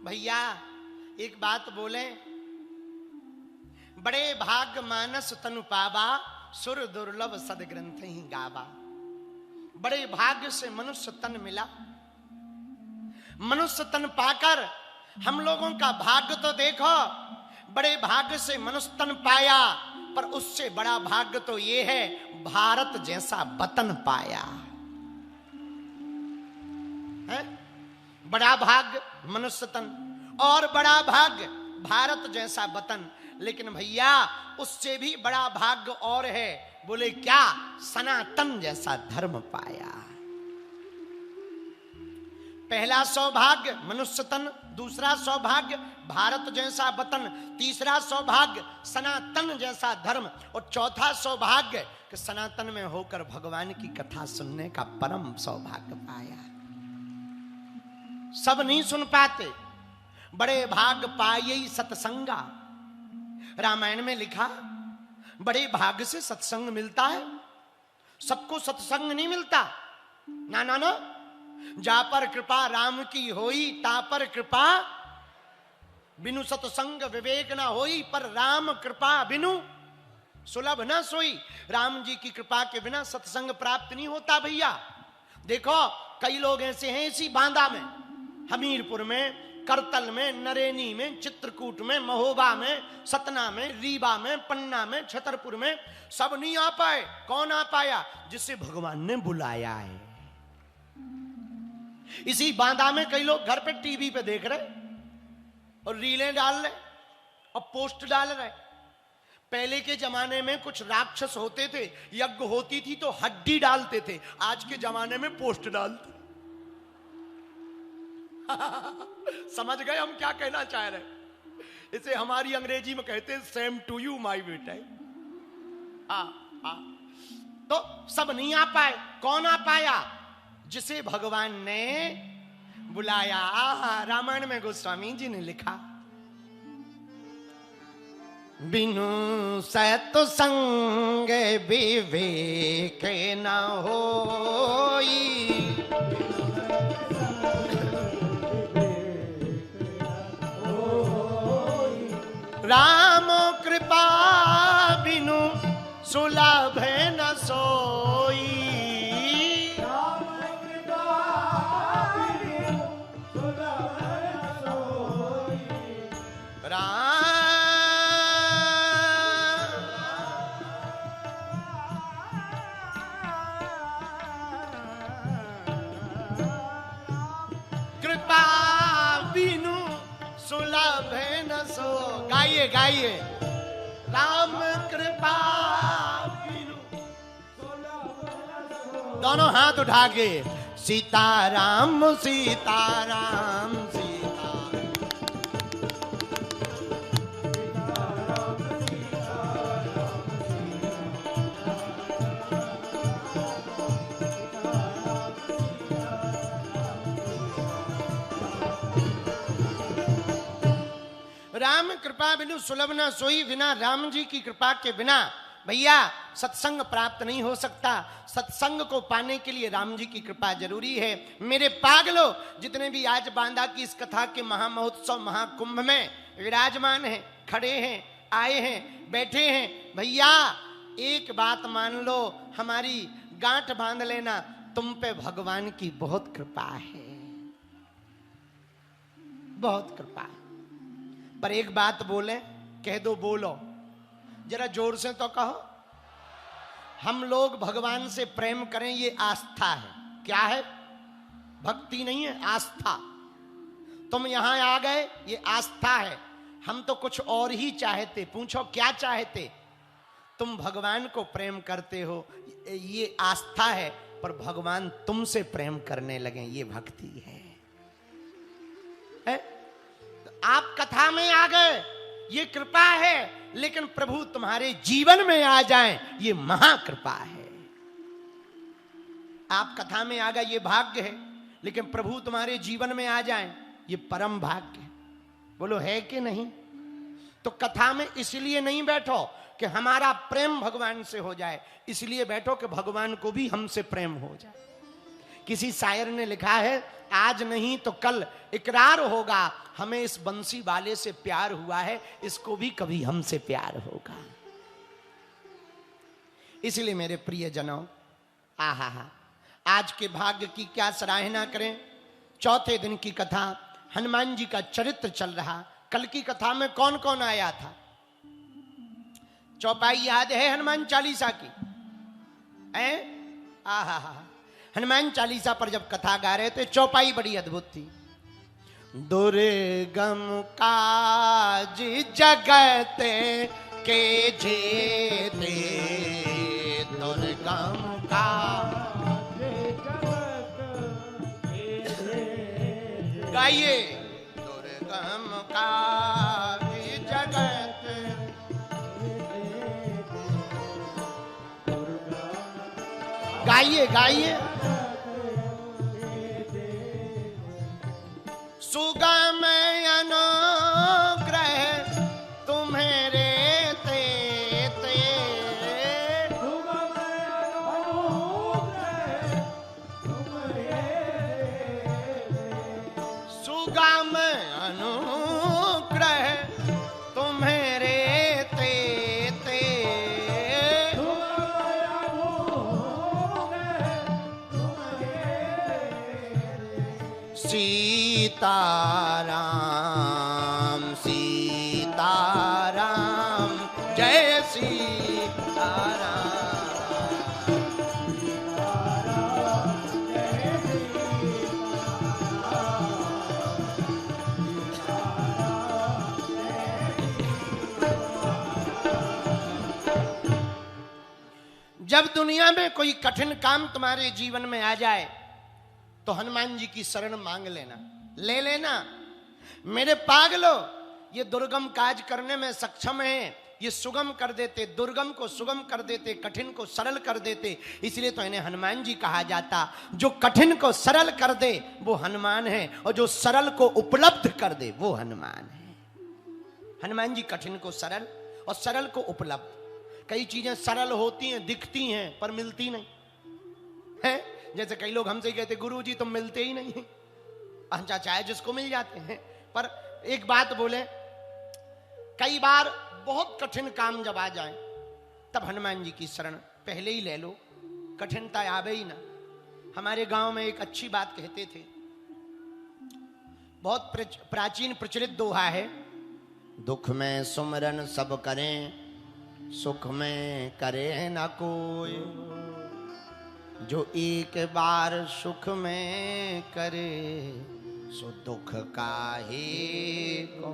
भैया एक बात बोले, बड़े भाग मानस तनु पावा, सुर दुर्लभ सदग्रंथ ही गावा। बड़े भाग्य से मनुष्य तन मिला। मनुष्य तन पाकर हम लोगों का भाग्य तो देखो, बड़े भाग्य से मनुष्य तन पाया, पर उससे बड़ा भाग्य तो ये है भारत जैसा वतन पाया है। बड़ा भाग्य मनुष्य तन और बड़ा भाग्य भारत जैसा वतन। लेकिन भैया उससे भी बड़ा भाग्य और है। बोले क्या? सनातन जैसा धर्म पाया। पहला सौभाग्य मनुष्य तन, दूसरा सौभाग्य भारत जैसा वतन, तीसरा सौभाग्य सनातन जैसा धर्म, और चौथा सौभाग्य कि सनातन में होकर भगवान की कथा सुनने का परम सौभाग्य पाया। सब नहीं सुन पाते। बड़े भाग पाये सत्संगा। रामायण में लिखा बड़े भाग्य से सत्संग मिलता है। सबको सत्संग नहीं मिलता। ना ना ना, जा पर कृपा राम की होई, ता पर कृपा बिनु सत्संग विवेक ना होई, पर राम कृपा बिनु सुलभ ना सोई। राम जी की कृपा के बिना सत्संग प्राप्त नहीं होता भैया। देखो कई लोग ऐसे हैं इसी बांदा में, हमीरपुर में, करतल में, नरेनी में, चित्रकूट में, महोबा में, सतना में, रीवा में, पन्ना में, छतरपुर में, सब नहीं आ पाए। कौन आ पाया? जिसे भगवान ने बुलाया है। इसी बांदा में कई लोग घर पे टीवी पे देख रहे और रीलें डाल रहे और पोस्ट डाल रहे। पहले के जमाने में कुछ राक्षस होते थे, यज्ञ होती थी तो हड्डी डालते थे। आज के जमाने में पोस्ट डालते। समझ गए हम क्या कहना चाह रहे? इसे हमारी अंग्रेजी में कहते हैं सेम टू यू माय बेटा। तो सब नहीं आ पाए। कौन आ पाया? जिसे भगवान ने बुलाया। रामायण में गोस्वामी जी ने लिखा, बिनु सत्संग विवेक न होई, राम कृपा बिनु सुलभ न सोई। कृपा बिनु सुलभ न सो। गाइए गाइए, राम कृपा बिनु दोनों हाथ उठा के, सीताराम सीताराम सीताराम। राम कृपा बिनु सुलभ न सोई। बिना राम जी की कृपा के बिना भैया सत्संग प्राप्त नहीं हो सकता। सत्संग को पाने के लिए राम जी की कृपा जरूरी है। मेरे पागलों, जितने भी आज बांदा की इस कथा के महामहोत्सव महाकुंभ में विराजमान हैं, खड़े हैं, आए हैं, बैठे हैं, भैया एक बात मान लो, हमारी गांठ बांध लेना, तुम पे भगवान की बहुत कृपा है, बहुत कृपा है। पर एक बात बोले, कह दो, बोलो जरा जोर से तो कहो। हम लोग भगवान से प्रेम करें ये आस्था है। क्या है? भक्ति नहीं है, आस्था। तुम यहां आ गए ये आस्था है। हम तो कुछ और ही चाहते। पूछो क्या चाहते? तुम भगवान को प्रेम करते हो ये आस्था है, पर भगवान तुमसे प्रेम करने लगे ये भक्ति है? आप कथा में आ गए ये कृपा है, लेकिन प्रभु तुम्हारे जीवन में आ जाएं ये महाकृपा है। आप कथा में आ गए ये भाग्य है, लेकिन प्रभु तुम्हारे जीवन में आ जाएं ये परम भाग्य है। बोलो है कि नहीं? तो कथा में इसलिए नहीं बैठो कि हमारा प्रेम भगवान से हो जाए, इसलिए बैठो कि भगवान को भी हमसे प्रेम हो जाए। किसी शायर ने लिखा है, आज नहीं तो कल इकरार होगा, हमें इस बंसी वाले से प्यार हुआ है, इसको भी कभी हमसे प्यार होगा। इसलिए मेरे प्रिय जनों, आहा, आज के भाग्य की क्या सराहना करें। चौथे दिन की कथा, हनुमान जी का चरित्र चल रहा। कल की कथा में कौन कौन आया था? चौपाई याद है हनुमान चालीसा की? आहा, हनुमान चालीसा पर जब कथा गा रहे थे, चौपाई बड़ी अद्भुत थी। दुर्गम काज जगत के जेते, दुर्गम काज गाइए। दुर्गम काज जगत, गाइए गाइए। सुगम अनुग्रह तुम्हारे तेते, सुगम अनुग्रह तुम्हारे तेते, सीताराम सीताराम जय सीताराम। जब दुनिया में कोई कठिन काम तुम्हारे जीवन में आ जाए तो हनुमान जी की शरण मांग लेना, ले लेना। मेरे पागलो, ये दुर्गम काज करने में सक्षम है, ये सुगम कर देते, दुर्गम को सुगम कर देते, कठिन को सरल कर देते। इसलिए तो इन्हें हनुमान जी कहा जाता। जो कठिन को सरल कर दे वो हनुमान है, और जो सरल को उपलब्ध कर दे वो हनुमान है। हनुमान जी कठिन को सरल और सरल को उपलब्ध। कई चीजें सरल होती हैं, दिखती हैं, पर मिलती नहीं है। जैसे कई लोग हमसे कहते, गुरुजी तुम मिलते ही नहीं। अच्छा, चाहे जिसको मिल जाते हैं, पर एक बात बोले, कई बार बहुत कठिन काम जब आ जाए तब हनुमान जी की शरण पहले ही ले लो, कठिनता आवे ही ना। हमारे गांव में एक अच्छी बात कहते थे, बहुत प्राचीन प्रचलित दोहा है, दुख में सुमरन सब करें, सुख में करे ना कोई, जो एक बार सुख में करे सो दुख काहे को।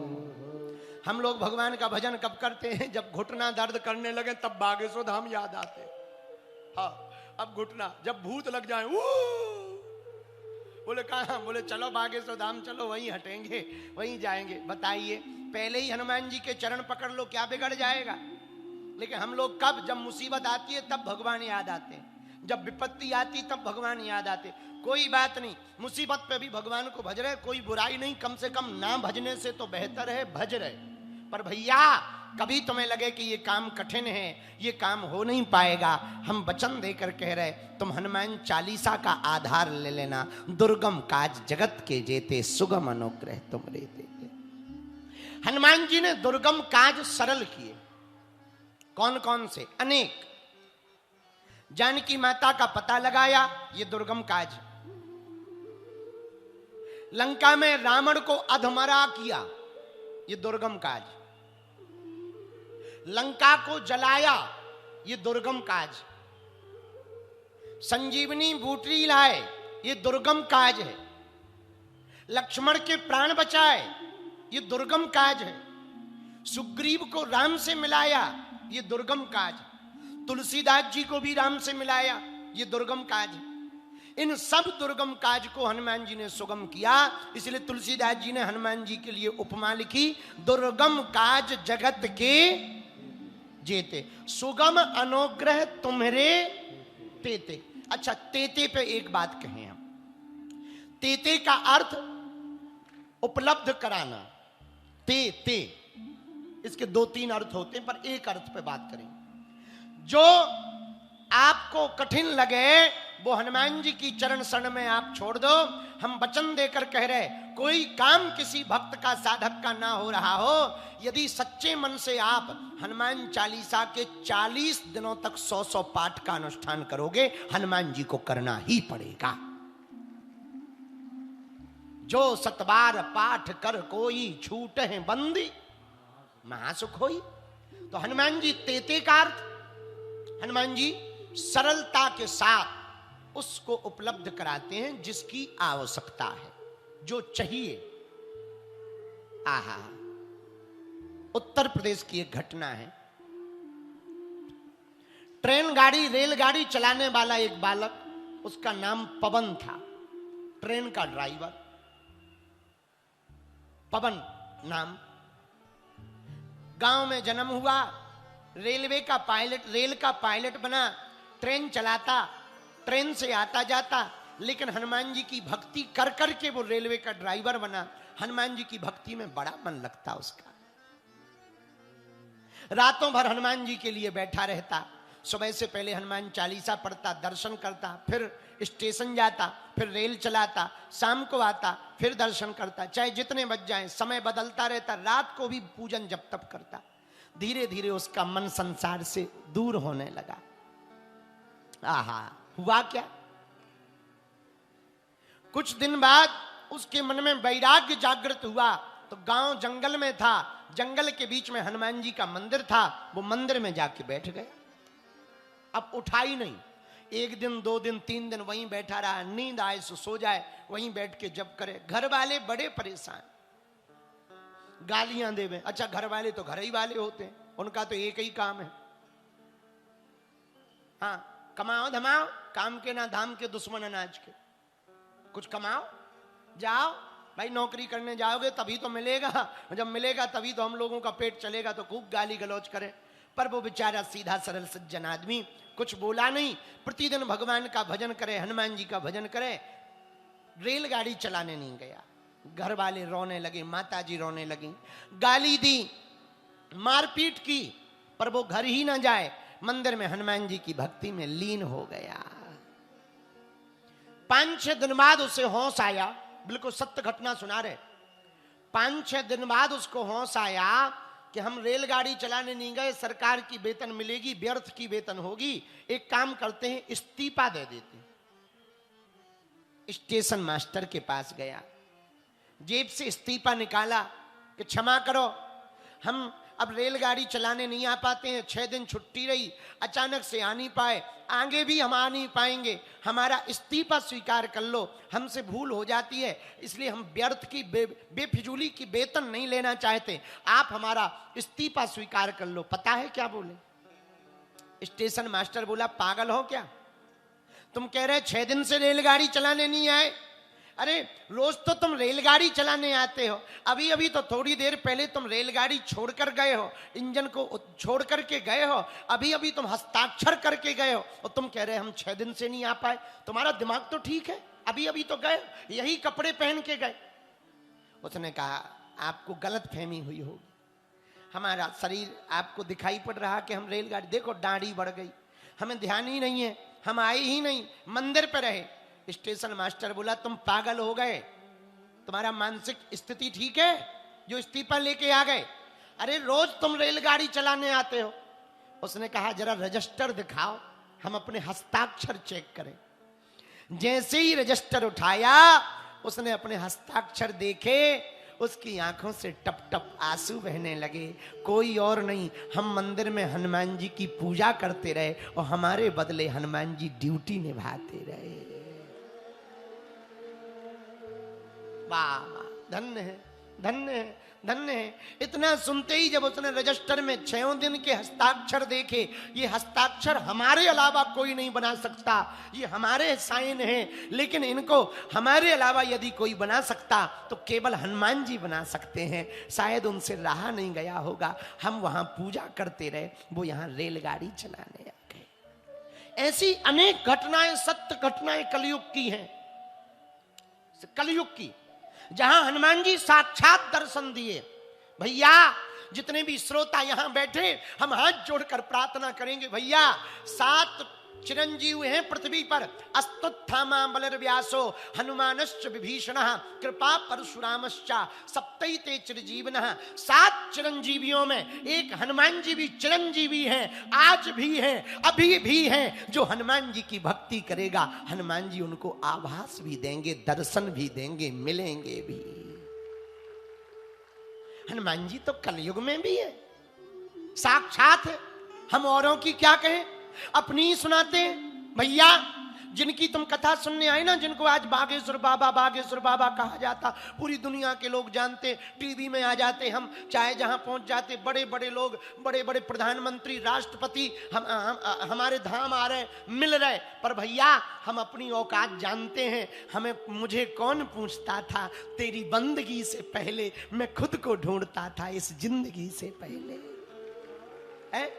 हम लोग भगवान का भजन कब करते हैं? जब घुटना दर्द करने लगे तब बागेश्वर धाम याद आते। हाँ, अब घुटना जब भूत लग जाए, बोले कहाँ? बोले चलो बागेश्वर धाम चलो, वहीं हटेंगे, वहीं जाएंगे। बताइए, पहले ही हनुमान जी के चरण पकड़ लो, क्या बिगड़ जाएगा? लेकिन हम लोग कब, जब मुसीबत आती है तब भगवान याद आते हैं, जब विपत्ति आती तब भगवान याद आते। कोई बात नहीं, मुसीबत पे भी भगवान को भज रहे, कोई बुराई नहीं, कम से कम ना भजने से तो बेहतर है भज रहे। पर भैया, कभी तुम्हें लगे कि ये काम कठिन है, ये काम हो नहीं पाएगा, हम वचन देकर कह रहे, तुम हनुमान चालीसा का आधार ले लेना। दुर्गम काज जगत के जेते, सुगम अनुग्रह तुमरे देते। हनुमान जी ने दुर्गम काज सरल किए। कौन कौन से? अनेक। जानकी माता का पता लगाया, ये दुर्गम काज। लंका में रावण को अधमरा किया, ये दुर्गम काज। लंका को जलाया, ये दुर्गम काज। संजीवनी बूटी लाए, ये दुर्गम काज है। लक्ष्मण के प्राण बचाए, ये दुर्गम काज है। सुग्रीव को राम से मिलाया, ये दुर्गम काज। तुलसीदास जी को भी राम से मिलाया, ये दुर्गम काज। इन सब दुर्गम काज को हनुमान जी ने सुगम किया। इसलिए तुलसीदास जी ने हनुमान जी के लिए उपमा लिखी, दुर्गम काज जगत के जेते, सुगम अनुग्रह तुम्हारे तेते। अच्छा, तेते पे एक बात कहें हम। तेते का अर्थ उपलब्ध कराना। ते इसके 2-3 अर्थ होते हैं, पर एक अर्थ पे बात करें। जो आपको कठिन लगे वो हनुमान जी की चरण शरण में आप छोड़ दो। हम वचन देकर कह रहे, कोई काम किसी भक्त का साधक का ना हो रहा हो, यदि सच्चे मन से आप हनुमान चालीसा के 40 दिनों तक 100 पाठ का अनुष्ठान करोगे, हनुमान जी को करना ही पड़ेगा। जो 7 बार पाठ कर कोई छूट है बंदी, महासुख होई। तो हनुमान जी तेते का अर्थ, हनुमान जी सरलता के साथ उसको उपलब्ध कराते हैं जिसकी आवश्यकता है, जो चाहिए। आहा, उत्तर प्रदेश की एक घटना है। ट्रेन गाड़ी रेलगाड़ी चलाने वाला एक बालक, उसका नाम पवन था, ट्रेन का ड्राइवर, पवन नाम। गांव में जन्म हुआ, रेलवे का पायलट, रेल का पायलट बना, ट्रेन चलाता, ट्रेन से आता जाता, लेकिन हनुमान जी की भक्ति कर करके वो रेलवे का ड्राइवर बना। हनुमान जी की भक्ति में बड़ा मन लगता उसका। रातों भर हनुमान जी के लिए बैठा रहता। सुबह से पहले हनुमान चालीसा पढ़ता, दर्शन करता, फिर स्टेशन जाता, फिर रेल चलाता, शाम को आता, फिर दर्शन करता, चाहे जितने बज जाए, समय बदलता रहता। रात को भी पूजन जप तप करता। धीरे धीरे उसका मन संसार से दूर होने लगा। आहा, हुआ क्या? कुछ दिन बाद उसके मन में वैराग्य जागृत हुआ। तो गांव जंगल में था, जंगल के बीच में हनुमान जी का मंदिर था, वो मंदिर में जाके बैठ गया। अब उठा ही नहीं। 1 दिन 2 दिन 3 दिन वहीं बैठा रहा, नींद आए सो जाए, वहीं बैठ के जप करे। घर वाले बड़े परेशान, गालियां देवे। अच्छा, घर वाले तो घर ही वाले होते हैं, उनका तो एक ही काम है, हाँ, कमाओ धमाओ, काम के ना धाम के, दुश्मन अनाज के। कुछ कमाओ, जाओ भाई, नौकरी करने जाओगे तभी तो मिलेगा, जब मिलेगा तभी तो हम लोगों का पेट चलेगा। तो खूब गाली गलौज करे। पर वो बेचारा सीधा सरल सज्जन आदमी कुछ बोला नहीं। प्रतिदिन भगवान का भजन करे, हनुमान जी का भजन करे। रेलगाड़ी चलाने नहीं गया। घर वाले रोने लगे, माता जी रोने लगी, गाली दी, मारपीट की, पर वो घर ही ना जाए, मंदिर में हनुमान जी की भक्ति में लीन हो गया। 5-6 दिन बाद उसे होश आया। बिल्कुल सत्य घटना सुना रहे। 5-6 दिन बाद उसको होश आया कि हम रेलगाड़ी चलाने नहीं गए, सरकार की वेतन मिलेगी, व्यर्थ की वेतन होगी। एक काम करते हैं, इस्तीफा दे देते हैं। स्टेशन मास्टर के पास गया, जेब से इस्तीफा निकाला कि क्षमा करो, हम अब रेलगाड़ी चलाने नहीं आ पाते हैं, 6 दिन छुट्टी रही, अचानक से आ नहीं पाए, आगे भी हम आ नहीं पाएंगे, हमारा इस्तीफा स्वीकार कर लो, हमसे भूल हो जाती है, इसलिए हम व्यर्थ की बेफिजूली की वेतन नहीं लेना चाहते, आप हमारा इस्तीफा स्वीकार कर लो। पता है क्या बोले? स्टेशन मास्टर बोला, पागल हो क्या? तुम कह रहे 6 दिन से रेलगाड़ी चलाने नहीं आए? अरे रोज तो तुम रेलगाड़ी चलाने आते हो, अभी अभी तो थोड़ी देर पहले तुम रेलगाड़ी छोड़कर गए हो, इंजन को छोड़ करके गए हो, अभी अभी तुम हस्ताक्षर करके गए हो, और तुम कह रहे हम 6 दिन से नहीं आ पाए। तुम्हारा दिमाग तो ठीक है, अभी अभी तो गए, यही कपड़े पहन के गए। उसने कहा, आपको गलत फहमी हुई होगी, हमारा शरीर आपको दिखाई पड़ रहा कि हम रेलगाड़ी, देखो दाढ़ी बढ़ गई, हमें ध्यान ही नहीं है, हम आए ही नहीं, मंदिर पे रहे। स्टेशन मास्टर बोला, तुम पागल हो गए, तुम्हारा मानसिक स्थिति ठीक है जो इस्तीफा लेके आ गए? अरे रोज तुम रेलगाड़ी चलाने आते हो। उसने कहा, जरा रजिस्टर दिखाओ, हम अपने हस्ताक्षर चेक करें। जैसे ही रजिस्टर उठाया, उसने अपने हस्ताक्षर देखे, उसकी आंखों से टप टप आंसू बहने लगे। कोई और नहीं, हम मंदिर में हनुमान जी की पूजा करते रहे और हमारे बदले हनुमान जी ड्यूटी निभाते रहे। वाह, धन्य है, धन्य है, धन्य है। इतना सुनते ही जब उसने रजिस्टर में 6 दिन के हस्ताक्षर देखे, ये हस्ताक्षर हमारे अलावा कोई नहीं बना सकता, ये हमारे साइन हैं, लेकिन इनको हमारे अलावा यदि कोई बना सकता तो केवल हनुमान जी बना सकते हैं। शायद उनसे रहा नहीं गया होगा, हम वहां पूजा करते रहे, वो यहां रेलगाड़ी चलाने आ गए। ऐसी अनेक घटनाएं, सत्य घटनाएं कलयुग की हैं, कलयुग की, जहां हनुमान जी साक्षात दर्शन दिए। भैया जितने भी श्रोता यहां बैठे, हम हाथ जोड़कर प्रार्थना करेंगे, भैया 7 चिरंजीव हैं पृथ्वी पर। अस्तुत्थामा बलर्व्यासो हनुमानश्च विभीषणः कृपा परशुरामश्च सप्तैते चिरजीवनः। 7 चिरंजीवियों में एक हनुमान जी भी चिरंजीवी हैं, आज भी हैं, अभी भी हैं। जो हनुमान जी की भक्ति करेगा हनुमान जी उनको आभास भी देंगे, दर्शन भी देंगे, मिलेंगे भी। हनुमान जी तो कलयुग में भी है, साक्षात है। हम औरों की क्या कहें, अपनी ही सुनाते हैं। भैया जिनकी तुम कथा सुनने आए ना, जिनको आज बागेश्वर बाबा कहा जाता, पूरी दुनिया के लोग जानते, टीवी में आ जाते, हम चाहे जहां पहुंच जाते, बड़े बड़े लोग, बड़े बड़े प्रधानमंत्री, राष्ट्रपति हमारे धाम आ रहे, मिल रहे। पर भैया हम अपनी औकात जानते हैं। मुझे कौन पूछता था, तेरी बंदगी से पहले मैं खुद को ढूंढता था, इस जिंदगी से पहले है?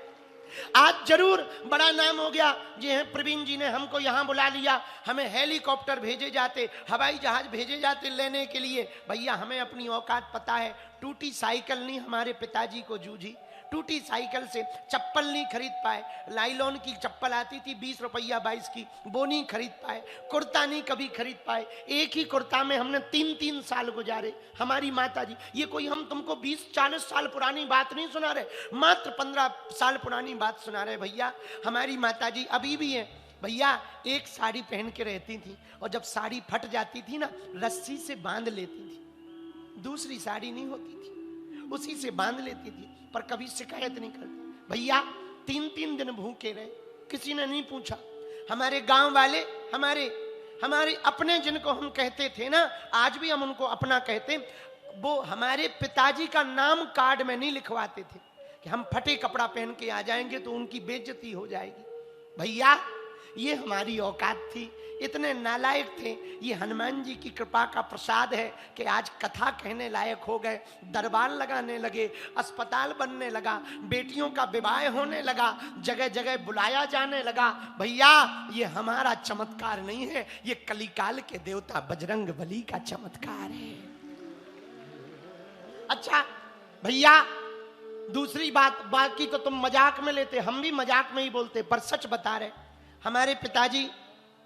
आज जरूर बड़ा नाम हो गया। जी हैं, प्रवीण जी ने हमको यहां बुला लिया, हमें हेलीकॉप्टर भेजे जाते, हवाई जहाज भेजे जाते लेने के लिए। भैया हमें अपनी औकात पता है। टूटी साइकिल नहीं हमारे पिताजी को जूझी, टूटी साइकिल से चप्पल नहीं खरीद पाए। लाइलॉन की चप्पल आती थी 20 रुपया 22 की, वो नहीं खरीद पाए। कुर्ता नहीं कभी खरीद पाए। एक ही कुर्ता में हमने 3-3 साल गुजारे। हमारी माता जी, ये कोई हम तुमको 20-40 साल पुरानी बात नहीं सुना रहे, मात्र 15 साल पुरानी बात सुना रहे। भैया हमारी माता जी अभी भी है। भैया एक साड़ी पहन के रहती थी, और जब साड़ी फट जाती थी ना, रस्सी से बांध लेती थी। दूसरी साड़ी नहीं होती थी, उसी से बांध लेती थी, पर कभी शिकायत नहीं करती। भैया 3-3 दिन भूखे रहे, किसी ने नहीं पूछा। हमारे गांव वाले, हमारे अपने जिनको हम कहते थे ना, आज भी हम उनको अपना कहते, वो हमारे पिताजी का नाम कार्ड में नहीं लिखवाते थे कि हम फटे कपड़ा पहन के आ जाएंगे तो उनकी बेइज्जती हो जाएगी। भैया ये हमारी औकात थी, इतने नालायक थे। ये हनुमान जी की कृपा का प्रसाद है कि आज कथा कहने लायक हो गए, दरबार लगाने लगे, अस्पताल बनने लगा, बेटियों का विवाह होने लगा, जगह जगह बुलाया जाने लगा। भैया ये हमारा चमत्कार नहीं है, ये कलिकाल के देवता बजरंग बली का चमत्कार है। अच्छा भैया दूसरी बात, बाकी तो तुम मजाक में लेते, हम भी मजाक में ही बोलते, पर सच बता रहे। हमारे पिताजी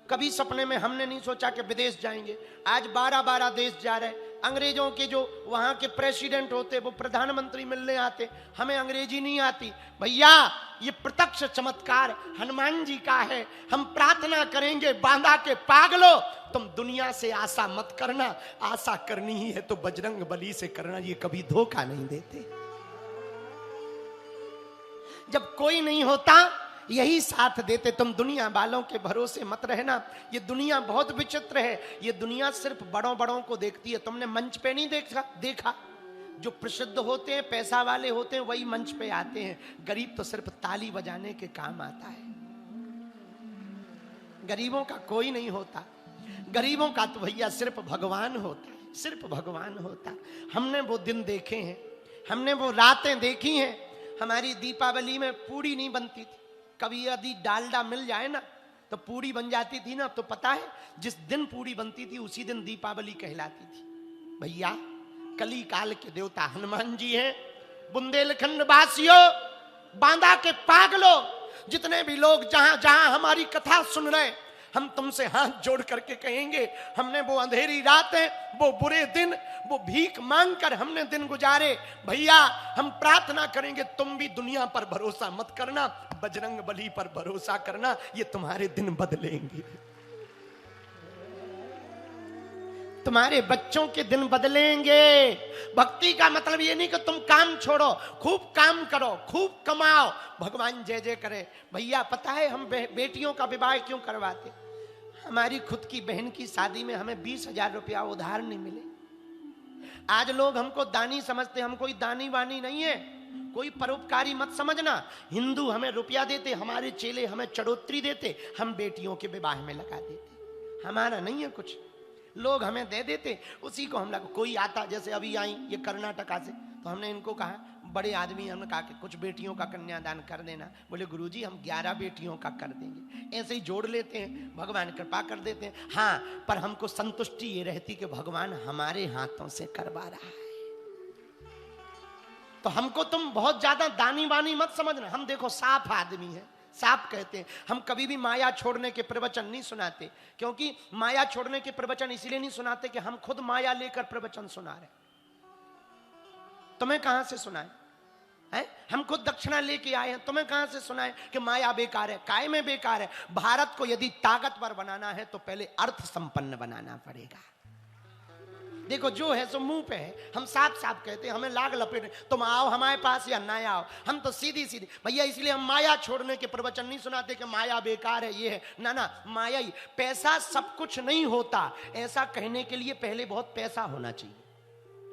कभी सपने में हमने नहीं सोचा कि विदेश जाएंगे। आज 12-12 देश जा रहे। अंग्रेजों के जो वहां के प्रेसिडेंट होते, वो प्रधानमंत्री मिलने आते, हमें अंग्रेजी नहीं आती। भैया ये प्रत्यक्ष चमत्कार हनुमान जी का है। हम प्रार्थना करेंगे, बांधा के पागलो तुम दुनिया से आशा मत करना, आशा करनी ही है तो बजरंग बली से करना, ये कभी धोखा नहीं देते। जब कोई नहीं होता यही साथ देते। तुम दुनिया वालों के भरोसे मत रहना। ये दुनिया बहुत विचित्र है। ये दुनिया सिर्फ बड़ों बड़ों को देखती है। तुमने मंच पे नहीं देखा जो प्रसिद्ध होते हैं, पैसा वाले होते हैं, वही मंच पे आते हैं। गरीब तो सिर्फ ताली बजाने के काम आता है। गरीबों का कोई नहीं होता। गरीबों का तो भैया सिर्फ भगवान होता है, सिर्फ भगवान होता। हमने वो दिन देखे हैं, हमने वो रातें देखी हैं। हमारी दीपावली में पूड़ी नहीं बनती थी। कभी यदि डालडा मिल जाए ना तो पूड़ी बन जाती थी ना। तो पता है जिस दिन पूड़ी बनती थी उसी दिन दीपावली कहलाती थी। भैया कली काल के देवता हनुमान जी हैं। बुंदेलखंड वासियों, बांदा के पागलों, जितने भी लोग जहां जहां हमारी कथा सुन रहे, हम तुमसे हाथ जोड़ करके कहेंगे, हमने वो अंधेरी रातें, वो बुरे दिन, वो भीख मांगकर हमने दिन गुजारे। भैया हम प्रार्थना करेंगे तुम भी दुनिया पर भरोसा मत करना, बजरंग बली पर भरोसा करना, ये तुम्हारे दिन बदलेंगे। तुम्हारे बच्चों के दिन बदलेंगे। भक्ति का मतलब ये नहीं कि तुम काम छोड़ो, खूब काम करो, खूब कमाओ, भगवान जय जय करे। भैया पता है हम बेटियों का विवाह क्यों करवाते? हमारी खुद की बहन की शादी में हमें 20,000 रुपया उधार नहीं मिले। आज लोग हमको दानी समझते, हम कोई दानी वानी नहीं है, कोई परोपकारी मत समझना। हिंदू हमें रुपया देते, हमारे चेले हमें चढ़ोतरी देते, हम बेटियों के विवाह में लगा देते। हमारा नहीं है कुछ, लोग हमें दे देते, उसी को हम लगा। कोई आता, जैसे अभी आई ये कर्नाटका से, तो हमने इनको कहा, बड़े आदमी, हमने कहा कि कुछ बेटियों का कन्यादान कर देना। बोले गुरुजी हम 11 बेटियों का कर देंगे। ऐसे ही जोड़ लेते हैं, भगवान कृपा कर देते हैं। हाँ, पर हमको संतुष्टि ये रहती कि भगवान हमारे हाथों से करवा रहा है। तो हमको तुम बहुत ज्यादा दानी वानी मत समझना। हम देखो साफ आदमी है, साफ कहते हैं। हम कभी भी माया छोड़ने के प्रवचन नहीं सुनाते, क्योंकि माया छोड़ने के प्रवचन इसलिए नहीं सुनाते कि हम खुद माया लेकर प्रवचन सुना रहे। तुम्हें कहां से सुनाए है? हम खुद दक्षिणा लेके आए हैं, तुम्हें कहां से सुनाए कि माया बेकार है? काय में बेकार है? भारत को यदि ताकतवर बनाना है तो पहले अर्थ संपन्न बनाना पड़ेगा। देखो जो है सो मुंह पे है, हम साफ साफ कहते हैं, हमें लाग लपेट, तुम आओ हमारे पास या ना आओ, हम तो सीधी सीधी भैया। इसलिए हम माया छोड़ने के प्रवचन नहीं सुनाते कि माया बेकार है, ये है ना ना, माया ही। पैसा सब कुछ नहीं होता, ऐसा कहने के लिए पहले बहुत पैसा होना चाहिए।